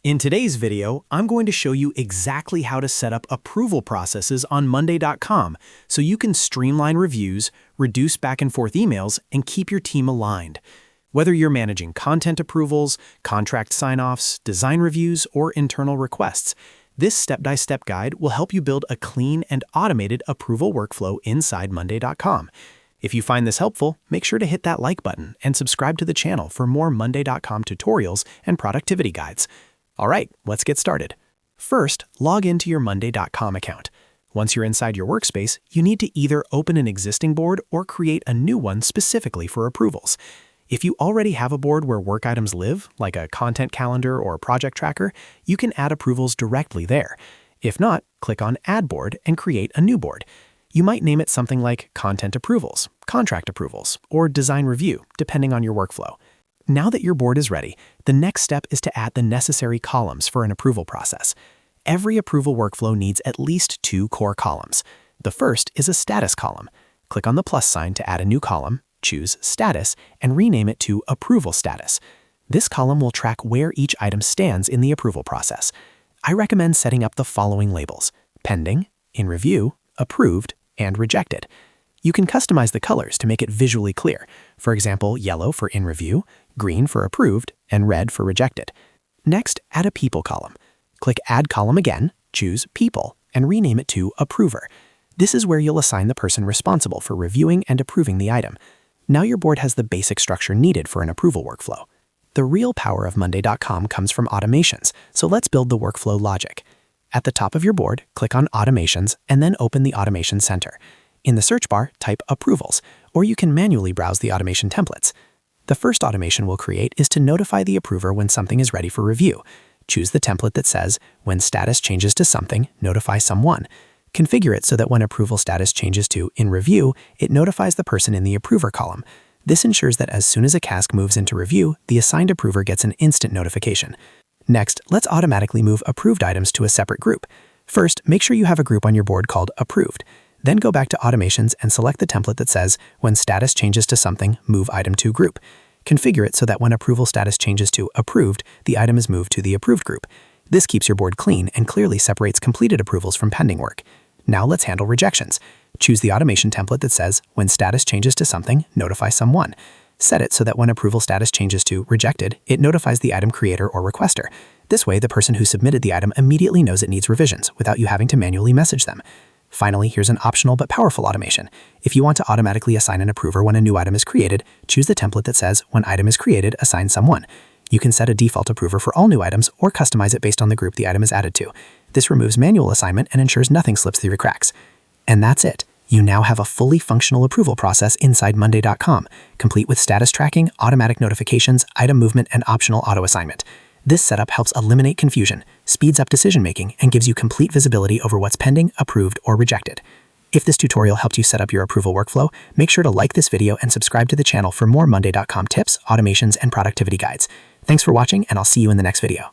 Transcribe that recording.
In today's video, I'm going to show you exactly how to set up approval processes on Monday.com so you can streamline reviews, reduce back and forth emails, and keep your team aligned. Whether you're managing content approvals, contract sign-offs, design reviews, or internal requests, this step-by-step guide will help you build a clean and automated approval workflow inside Monday.com. If you find this helpful, make sure to hit that like button and subscribe to the channel for more Monday.com tutorials and productivity guides. All right, let's get started. First, log into your Monday.com account. Once you're inside your workspace, you need to either open an existing board or create a new one specifically for approvals. If you already have a board where work items live, like a content calendar or project tracker, you can add approvals directly there. If not, click on Add Board and create a new board. You might name it something like Content Approvals, Contract Approvals, or Design Review, depending on your workflow. Now that your board is ready, the next step is to add the necessary columns for an approval process. Every approval workflow needs at least 2 core columns. The first is a status column. Click on the plus sign to add a new column, choose Status, and rename it to Approval Status. This column will track where each item stands in the approval process. I recommend setting up the following labels: Pending, In Review, Approved, and Rejected. You can customize the colors to make it visually clear. For example, yellow for In Review, green for Approved, and red for Rejected. Next, add a People column. Click Add Column again, choose People, and rename it to Approver. This is where you'll assign the person responsible for reviewing and approving the item. Now your board has the basic structure needed for an approval workflow. The real power of Monday.com comes from automations, so let's build the workflow logic. At the top of your board, click on Automations and then open the Automation Center. In the search bar, type Approvals, or you can manually browse the automation templates. The first automation we'll create is to notify the approver when something is ready for review. Choose the template that says, when status changes to something, notify someone. Configure it so that when approval status changes to In Review, it notifies the person in the Approver column. This ensures that as soon as a task moves into review, the assigned approver gets an instant notification. Next, let's automatically move approved items to a separate group. First, make sure you have a group on your board called Approved. Then go back to Automations and select the template that says, when status changes to something, move item to group. Configure it so that when approval status changes to Approved, the item is moved to the Approved group. This keeps your board clean and clearly separates completed approvals from pending work. Now let's handle rejections. Choose the automation template that says, when status changes to something, notify someone. Set it so that when approval status changes to Rejected, it notifies the item creator or requester. This way, the person who submitted the item immediately knows it needs revisions without you having to manually message them. Finally, here's an optional but powerful automation. If you want to automatically assign an approver when a new item is created, choose the template that says, when item is created, assign someone. You can set a default approver for all new items or customize it based on the group the item is added to. This removes manual assignment and ensures nothing slips through the cracks. And that's it. You now have a fully functional approval process inside Monday.com, complete with status tracking, automatic notifications, item movement, and optional auto-assignment. This setup helps eliminate confusion, speeds up decision-making, and gives you complete visibility over what's pending, approved, or rejected. If this tutorial helped you set up your approval workflow, make sure to like this video and subscribe to the channel for more Monday.com tips, automations, and productivity guides. Thanks for watching, and I'll see you in the next video.